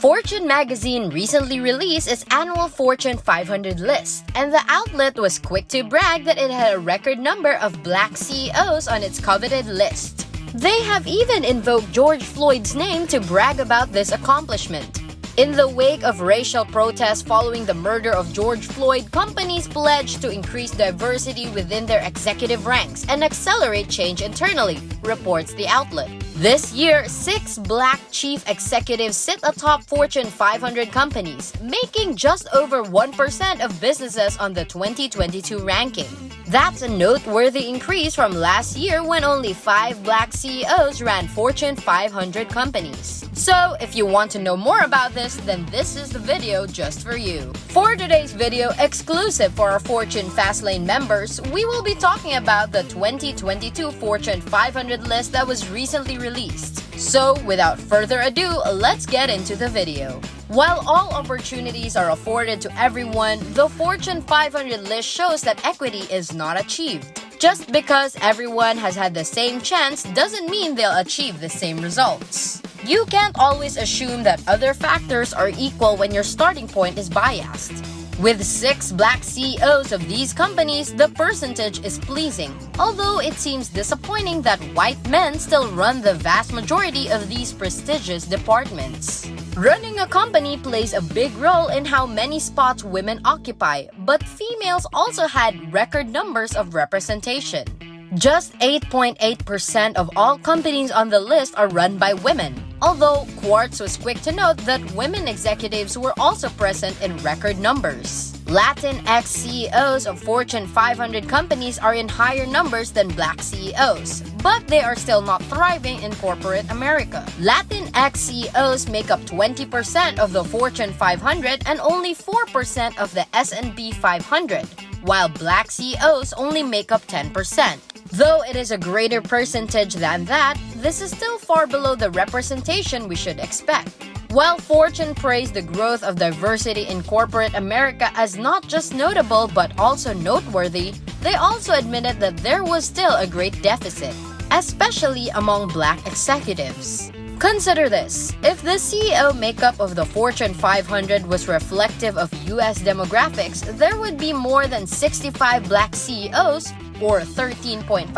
Fortune magazine recently released its annual Fortune 500 list, and the outlet was quick to brag that it had a record number of Black CEOs on its coveted list. They have even invoked George Floyd's name to brag about this accomplishment. In the wake of racial protests following the murder of George Floyd, companies pledged to increase diversity within their executive ranks and accelerate change internally, reports the outlet. This year, 6 Black chief executives sit atop Fortune 500 companies, making just over 1% of businesses on the 2022 ranking. That's a noteworthy increase from last year when only 5 Black CEOs ran Fortune 500 companies. So, if you want to know more about this, then this is the video just for you. For today's video, exclusive for our Fortune Fastlane members, we will be talking about the 2022 Fortune 500 list that was recently released. So, without further ado, let's get into the video. While all opportunities are afforded to everyone, the Fortune 500 list shows that equity is not achieved. Just because everyone has had the same chance doesn't mean they'll achieve the same results. You can't always assume that other factors are equal when your starting point is biased. With 6 Black CEOs of these companies, the percentage is pleasing, although it seems disappointing that white men still run the vast majority of these prestigious departments. Running a company plays a big role in how many spots women occupy, but females also had record numbers of representation. Just 8.8% of all companies on the list are run by women, although Quartz was quick to note that women executives were also present in record numbers. Latinx CEOs of Fortune 500 companies are in higher numbers than Black CEOs, but they are still not thriving in corporate America. Latinx CEOs make up 20% of the Fortune 500 and only 4% of the S&P 500, while Black CEOs only make up 10%. Though it is a greater percentage than that, this is still far below the representation we should expect. While Fortune praised the growth of diversity in corporate America as not just notable but also noteworthy, they also admitted that there was still a great deficit, especially among Black executives. Consider this: if the CEO makeup of the Fortune 500 was reflective of US demographics, there would be more than 65 Black CEOs, or 13.5%,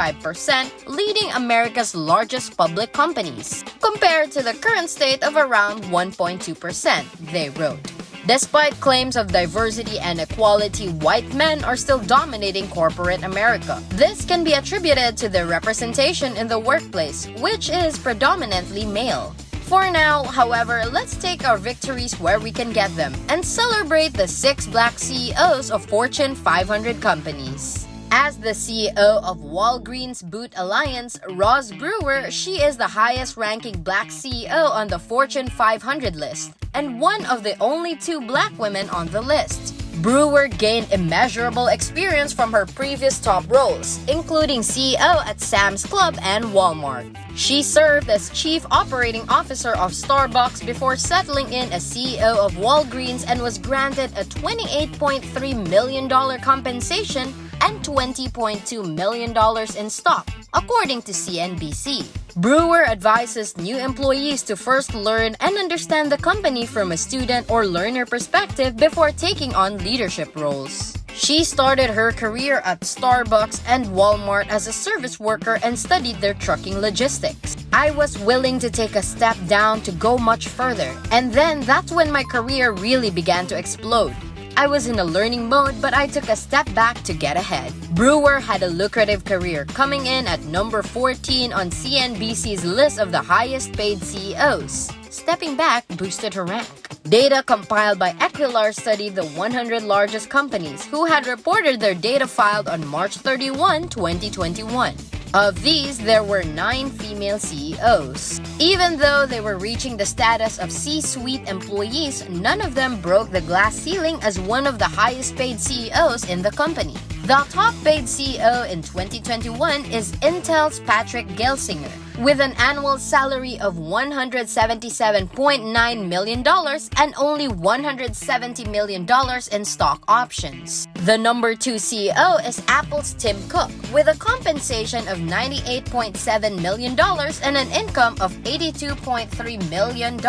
leading America's largest public companies, compared to the current state of around 1.2%, they wrote. Despite claims of diversity and equality, white men are still dominating corporate America. This can be attributed to their representation in the workplace, which is predominantly male. For now, however, let's take our victories where we can get them and celebrate the 6 Black CEOs of Fortune 500 companies. As the CEO of Walgreens Boot Alliance, Ros Brewer, she is the highest-ranking Black CEO on the Fortune 500 list, and one of the only 2 Black women on the list. Brewer gained immeasurable experience from her previous top roles, including CEO at Sam's Club and Walmart. She served as Chief Operating Officer of Starbucks before settling in as CEO of Walgreens and was granted a $28.3 million compensation and $20.2 million in stock, according to CNBC. Brewer advises new employees to first learn and understand the company from a student or learner perspective before taking on leadership roles. She started her career at Starbucks and Walmart as a service worker and studied their trucking logistics. I was willing to take a step down to go much further, and then that's when my career really began to explode. I was in a learning mode, but I took a step back to get ahead. Brewer had a lucrative career, coming in at number 14 on CNBC's list of the highest-paid CEOs. Stepping back boosted her rank. Data compiled by Equilar studied the 100 largest companies who had reported their data filed on March 31, 2021. Of these, there were 9 female CEOs. Even though they were reaching the status of C-suite employees, none of them broke the glass ceiling as one of the highest-paid CEOs in the company. The top-paid CEO in 2021 is Intel's Patrick Gelsinger, with an annual salary of $177.9 million and only $170 million in stock options. The number 2 CEO is Apple's Tim Cook, with a compensation of $98.7 million and an income of $82.3 million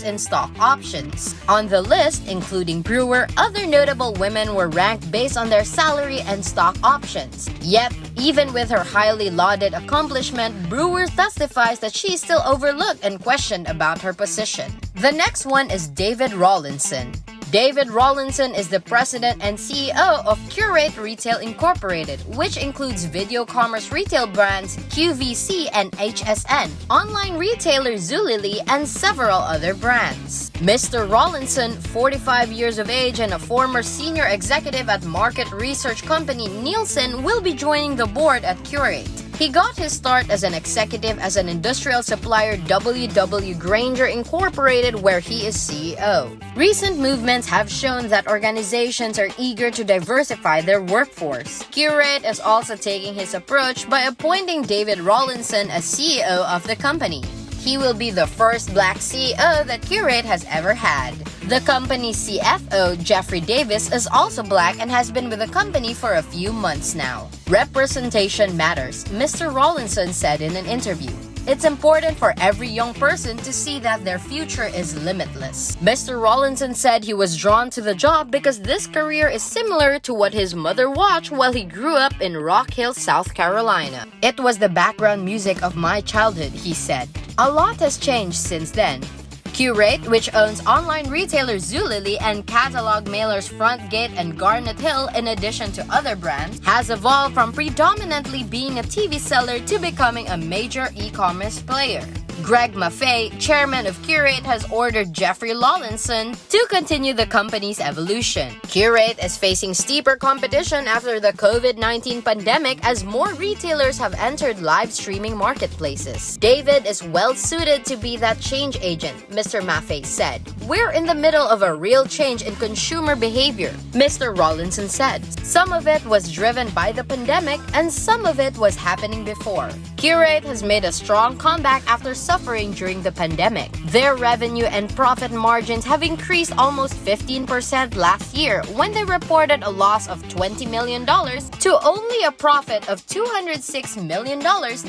in stock options. On the list, including Brewer, other notable women were ranked based on their salary and stock options. Yet, even with her highly lauded accomplishment, Brewer testifies that she is still overlooked and questioned about her position. The next one is David Rawlinson. David Rawlinson is the president and CEO of Curate Retail Incorporated, which includes video commerce retail brands QVC and HSN, online retailer Zulily, and several other brands. Mr. Rawlinson, 45 years of age and a former senior executive at market research company Nielsen, will be joining the board at Curate. He got his start as an executive as an industrial supplier W.W. Grainger Incorporated, where he is CEO. Recent movements have shown that organizations are eager to diversify their workforce. Curate is also taking his approach by appointing David Rawlinson as CEO of the company. He will be the first Black CEO that Curate has ever had. The company's CFO, Jeffrey Davis, is also Black and has been with the company for a few months now. Representation matters, Mr. Rawlinson said in an interview. It's important for every young person to see that their future is limitless. Mr. Rawlinson said he was drawn to the job because this career is similar to what his mother watched while he grew up in Rock Hill, South Carolina. It was the background music of my childhood, he said. A lot has changed since then. Curate, which owns online retailer Zulily and catalog mailers Frontgate and Garnet Hill in addition to other brands, has evolved from predominantly being a TV seller to becoming a major e-commerce player. Greg Maffei, chairman of Curate, has ordered Jeffrey Rawlinson to continue the company's evolution. Curate is facing steeper competition after the COVID-19 pandemic as more retailers have entered live streaming marketplaces. David is well suited to be that change agent, Mr. Maffei said. We're in the middle of a real change in consumer behavior, Mr. Rawlinson said. Some of it was driven by the pandemic and some of it was happening before. Curate has made a strong comeback after suffering during the pandemic. Their revenue and profit margins have increased almost 15% last year when they reported a loss of $20 million to only a profit of $206 million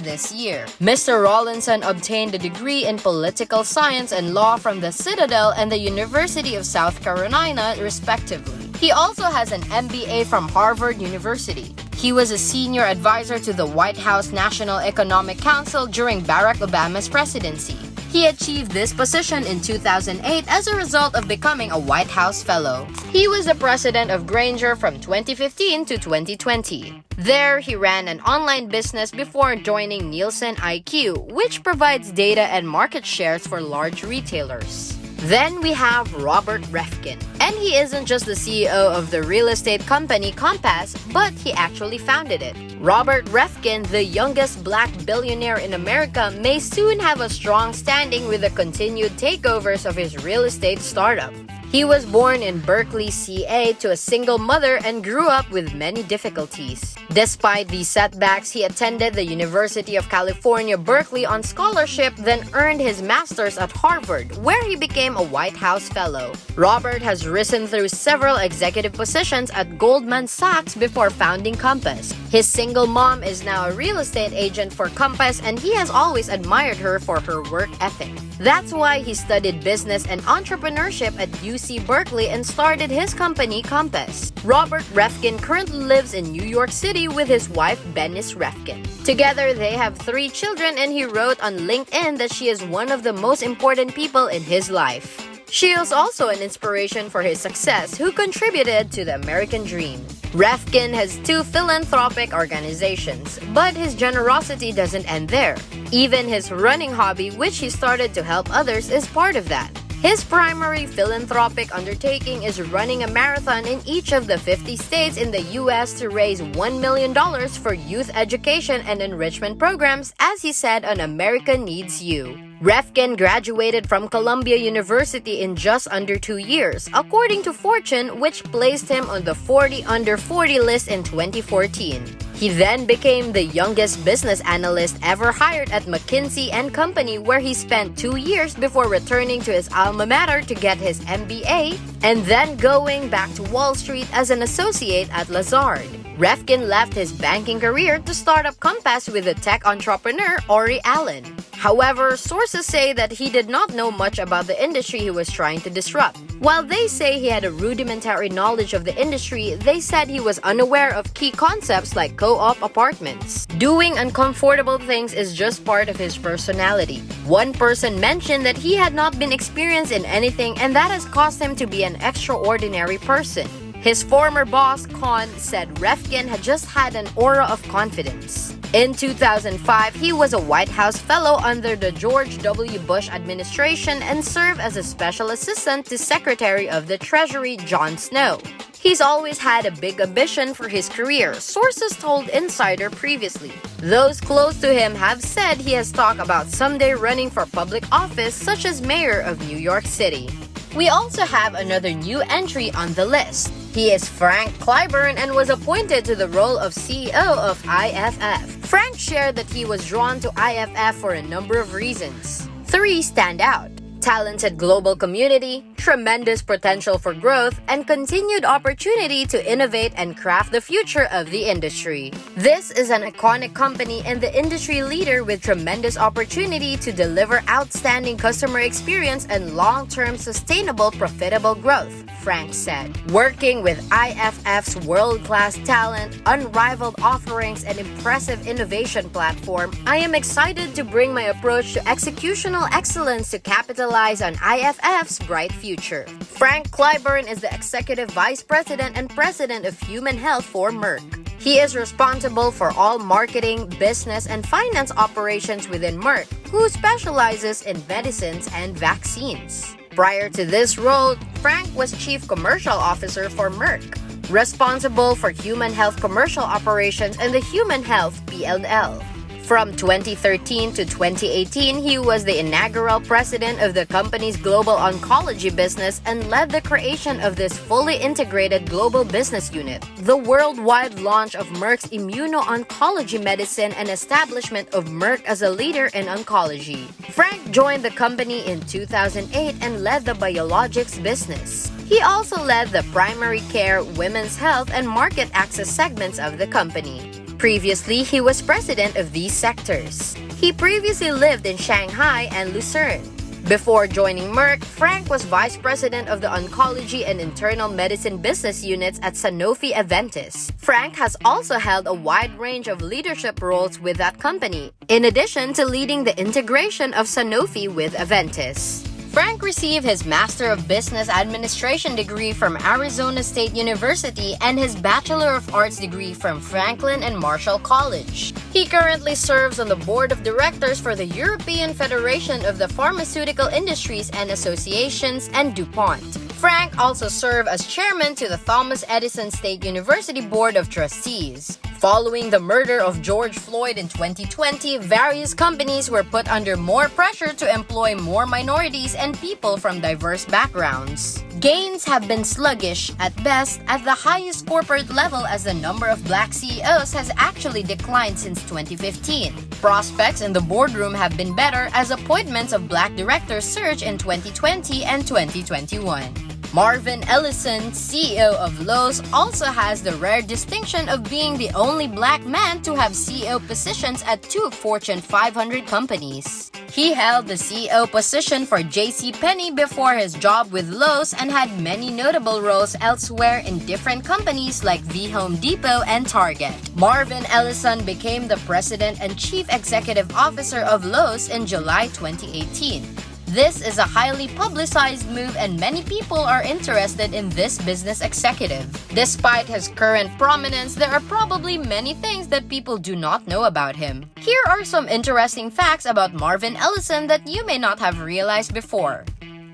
this year. Mr. Rawlinson obtained a degree in political science and law from the Citadel and the University of South Carolina, respectively. He also has an MBA from Harvard University. He was a senior advisor to the White House National Economic Council during Barack Obama's presidency. He achieved this position in 2008 as a result of becoming a White House Fellow. He was the president of Grainger from 2015 to 2020. There, he ran an online business before joining Nielsen IQ, which provides data and market shares for large retailers. Then we have Robert Reffkin. And he isn't just the CEO of the real estate company Compass, but he actually founded it. Robert Reffkin, the youngest Black billionaire in America, may soon have a strong standing with the continued takeovers of his real estate startup. He was born in Berkeley, CA, to a single mother and grew up with many difficulties. Despite these setbacks, he attended the University of California, Berkeley on scholarship, then earned his master's at Harvard, where he became a White House Fellow. Robert has risen through several executive positions at Goldman Sachs before founding Compass. His single mom is now a real estate agent for Compass, and he has always admired her for her work ethic. That's why he studied business and entrepreneurship at UC Berkeley and started his company Compass. Robert Reffkin currently lives in New York City with his wife Bennis Reffkin. Together, they have 3 children, and he wrote on LinkedIn that she is one of the most important people in his life. She is also an inspiration for his success, who contributed to the American dream. Reffkin has 2 philanthropic organizations, but his generosity doesn't end there. Even his running hobby, which he started to help others, is part of that. His primary philanthropic undertaking is running a marathon in each of the 50 states in the U.S. to raise $1 million for youth education and enrichment programs, as he said on America Needs You. Reffkin graduated from Columbia University in just under 2 years, according to Fortune, which placed him on the 40 under 40 list in 2014. He then became the youngest business analyst ever hired at McKinsey & Company, where he spent 2 years before returning to his alma mater to get his MBA and then going back to Wall Street as an associate at Lazard. Reffkin left his banking career to start up Compass with the tech entrepreneur Ori Allen. However, sources say that he did not know much about the industry he was trying to disrupt. While they say he had a rudimentary knowledge of the industry, they said he was unaware of key concepts like co-op apartments. Doing uncomfortable things is just part of his personality. One person mentioned that he had not been experienced in anything and that has caused him to be an extraordinary person. His former boss, Khan, said Reffkin had just had an aura of confidence. In 2005, he was a White House fellow under the George W. Bush administration and served as a special assistant to Secretary of the Treasury John Snow. He's always had a big ambition for his career, sources told Insider previously. Those close to him have said he has talked about someday running for public office, such as mayor of New York City. We also have another new entry on the list. He is Frank Clyburn and was appointed to the role of CEO of IFF. Frank shared that he was drawn to IFF for a number of reasons. 3 stand out: talented global community, tremendous potential for growth, and continued opportunity to innovate and craft the future of the industry. This is an iconic company and the industry leader with tremendous opportunity to deliver outstanding customer experience and long-term sustainable profitable growth, Frank said. Working with IFF's world-class talent, unrivaled offerings, and impressive innovation platform, I am excited to bring my approach to executional excellence to capitalize on IFF's bright future. Frank Clyburn is the Executive Vice President and President of Human Health for Merck. He is responsible for all marketing, business, and finance operations within Merck, who specializes in medicines and vaccines. Prior to this role, Frank was Chief Commercial Officer for Merck, responsible for human health commercial operations and the Human Health P&L. From 2013 to 2018, he was the inaugural president of the company's global oncology business and led the creation of this fully integrated global business unit, the worldwide launch of Merck's immuno-oncology medicine, and establishment of Merck as a leader in oncology. Frank joined the company in 2008 and led the biologics business. He also led the primary care, women's health, and market access segments of the company. Previously, he was president of these sectors. He previously lived in Shanghai and Lucerne. Before joining Merck, Frank was vice president of the oncology and internal medicine business units at Sanofi Aventis. Frank has also held a wide range of leadership roles with that company, in addition to leading the integration of Sanofi with Aventis. Frank received his Master of Business Administration degree from Arizona State University and his Bachelor of Arts degree from Franklin and Marshall College. He currently serves on the board of directors for the European Federation of the Pharmaceutical Industries and Associations and DuPont. Frank also served as chairman to the Thomas Edison State University Board of Trustees. Following the murder of George Floyd in 2020, various companies were put under more pressure to employ more minorities and people from diverse backgrounds. Gains have been sluggish at best at the highest corporate level, as the number of black CEOs has actually declined since 2015. Prospects in the boardroom have been better as appointments of black directors surged in 2020 and 2021. Marvin Ellison, CEO of Lowe's, also has the rare distinction of being the only black man to have CEO positions at 2 Fortune 500 companies. He held the CEO position for JCPenney before his job with Lowe's and had many notable roles elsewhere in different companies like The Home Depot and Target. Marvin Ellison became the president and chief executive officer of Lowe's in July 2018. This is a highly publicized move and many people are interested in this business executive. Despite his current prominence, there are probably many things that people do not know about him. Here are some interesting facts about Marvin Ellison that you may not have realized before.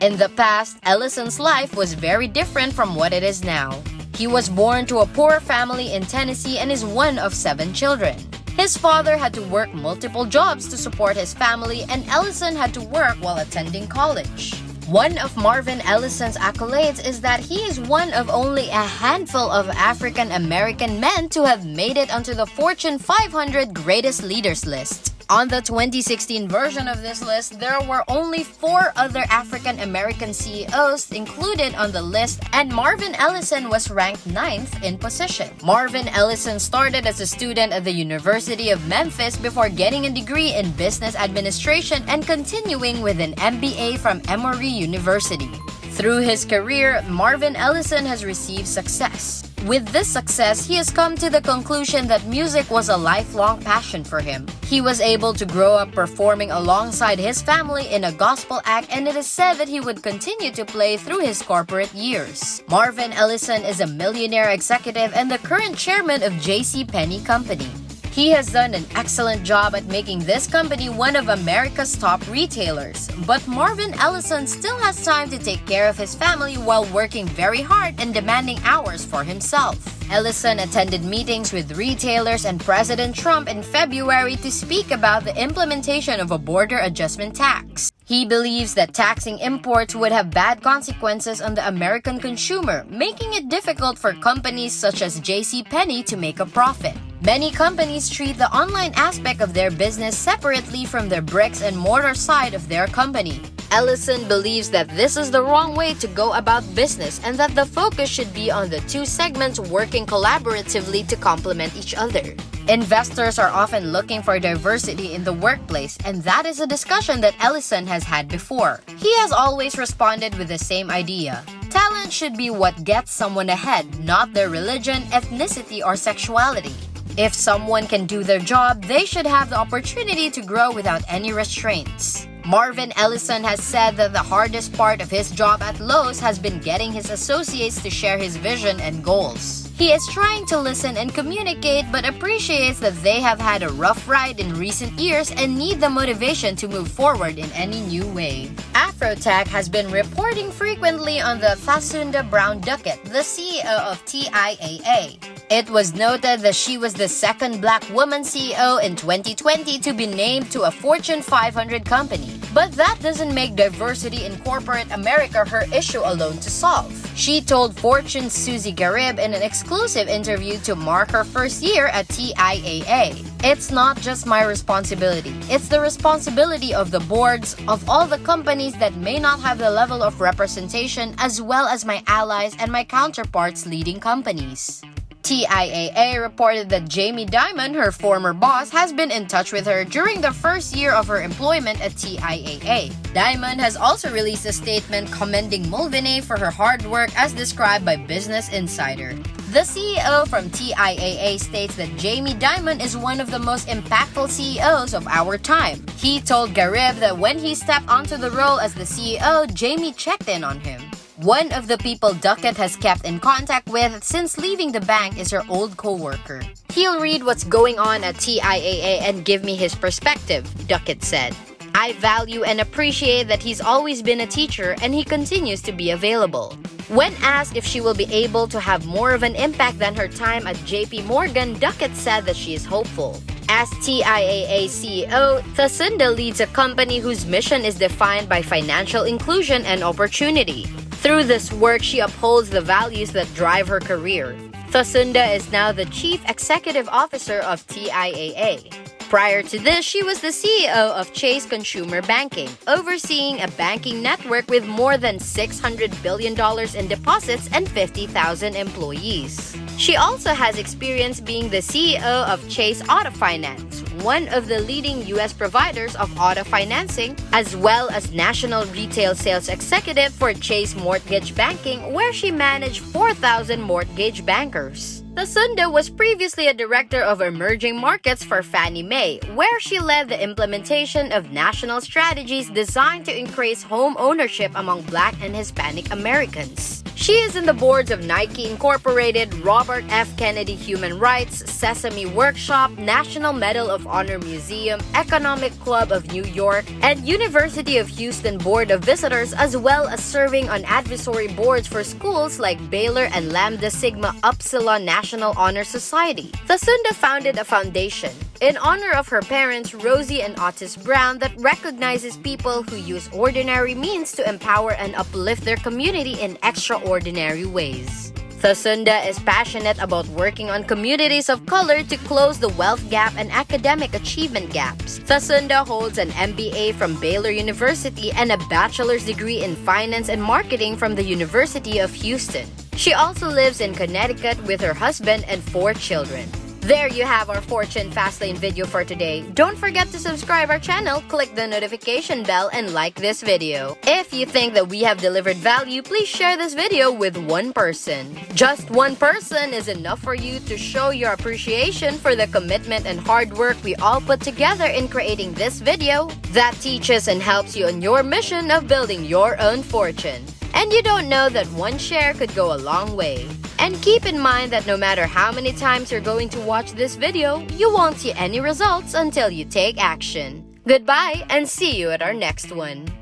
In the past, Ellison's life was very different from what it is now. He was born to a poor family in Tennessee and is one of 7 children. His father had to work multiple jobs to support his family, and Ellison had to work while attending college. One of Marvin Ellison's accolades is that he is one of only a handful of African American men to have made it onto the Fortune 500 Greatest Leaders list. On the 2016 version of this list, there were only 4 other African American CEOs included on the list, and Marvin Ellison was ranked 9th in position. Marvin Ellison started as a student at the University of Memphis before getting a degree in business administration and continuing with an MBA from Emory University. Through his career, Marvin Ellison has received success. With this success, he has come to the conclusion that music was a lifelong passion for him. He was able to grow up performing alongside his family in a gospel act, and it is said that he would continue to play through his corporate years. Marvin Ellison is a millionaire executive and the current chairman of J.C. Penney Company. He has done an excellent job at making this company one of America's top retailers. But Marvin Ellison still has time to take care of his family while working very hard and demanding hours for himself. Ellison attended meetings with retailers and President Trump in February to speak about the implementation of a border adjustment tax. He believes that taxing imports would have bad consequences on the American consumer, making it difficult for companies such as J.C. Penney to make a profit. Many companies treat the online aspect of their business separately from the bricks and mortar side of their company. Ellison believes that this is the wrong way to go about business and that the focus should be on the two segments working collaboratively to complement each other. Investors are often looking for diversity in the workplace, and that is a discussion that Ellison has had before. He has always responded with the same idea. Talent should be what gets someone ahead, not their religion, ethnicity, or sexuality. If someone can do their job, they should have the opportunity to grow without any restraints. Marvin Ellison has said that the hardest part of his job at Lowe's has been getting his associates to share his vision and goals. He is trying to listen and communicate, but appreciates that they have had a rough ride in recent years and need the motivation to move forward in any new way. Afrotech has been reporting frequently on the Thasunda Brown Duckett, the CEO of TIAA. It was noted that she was the second black woman CEO in 2020 to be named to a Fortune 500 company. But that doesn't make diversity in corporate America her issue alone to solve. She told Fortune's Susie Garib in an exclusive interview to mark her first year at TIAA. It's not just my responsibility. It's the responsibility of the boards of all the companies that may not have the level of representation, as well as my allies and my counterparts leading companies. TIAA reported that Jamie Dimon, her former boss, has been in touch with her during the first year of her employment at TIAA. Dimon has also released a statement commending Mulvaney for her hard work as described by Business Insider. The CEO from TIAA states that Jamie Dimon is one of the most impactful CEOs of our time. He told Garib that when he stepped onto the role as the CEO, Jamie checked in on him. One of the people Duckett has kept in contact with since leaving the bank is her old co-worker. He'll read what's going on at TIAA and give me his perspective, Duckett said. I value and appreciate that he's always been a teacher and he continues to be available. When asked if she will be able to have more of an impact than her time at JP Morgan, Duckett said that she is hopeful. As TIAA CEO, Thasunda leads a company whose mission is defined by financial inclusion and opportunity. Through this work, she upholds the values that drive her career. Thasunda is now the Chief Executive Officer of TIAA. Prior to this, she was the CEO of Chase Consumer Banking, overseeing a banking network with more than $600 billion in deposits and 50,000 employees. She also has experience being the CEO of Chase Auto Finance, one of the leading U.S. providers of auto financing, as well as National Retail Sales Executive for Chase Mortgage Banking, where she managed 4,000 mortgage bankers. Thasunda was previously a director of emerging markets for Fannie Mae, where she led the implementation of national strategies designed to increase home ownership among Black and Hispanic Americans. She is in the boards of Nike Incorporated, Robert F. Kennedy Human Rights, Sesame Workshop, National Medal of Honor Museum, Economic Club of New York, and University of Houston Board of Visitors, as well as serving on advisory boards for schools like Baylor and Lambda Sigma Upsilon National Honor Society. Thasunda founded a foundation in honor of her parents, Rosie and Otis Brown, that recognizes people who use ordinary means to empower and uplift their community in extraordinary ways. Thasunda is passionate about working on communities of color to close the wealth gap and academic achievement gaps. Thasunda holds an MBA from Baylor University and a bachelor's degree in finance and marketing from the University of Houston. She also lives in Connecticut with her husband and 4 children. There you have our Fortune Fastlane video for today. Don't forget to subscribe our channel, click the notification bell, and like this video. If you think that we have delivered value, please share this video with one person. Just one person is enough for you to show your appreciation for the commitment and hard work we all put together in creating this video that teaches and helps you on your mission of building your own fortune. And you don't know that one share could go a long way. And keep in mind that no matter how many times you're going to watch this video, you won't see any results until you take action. Goodbye and see you at our next one.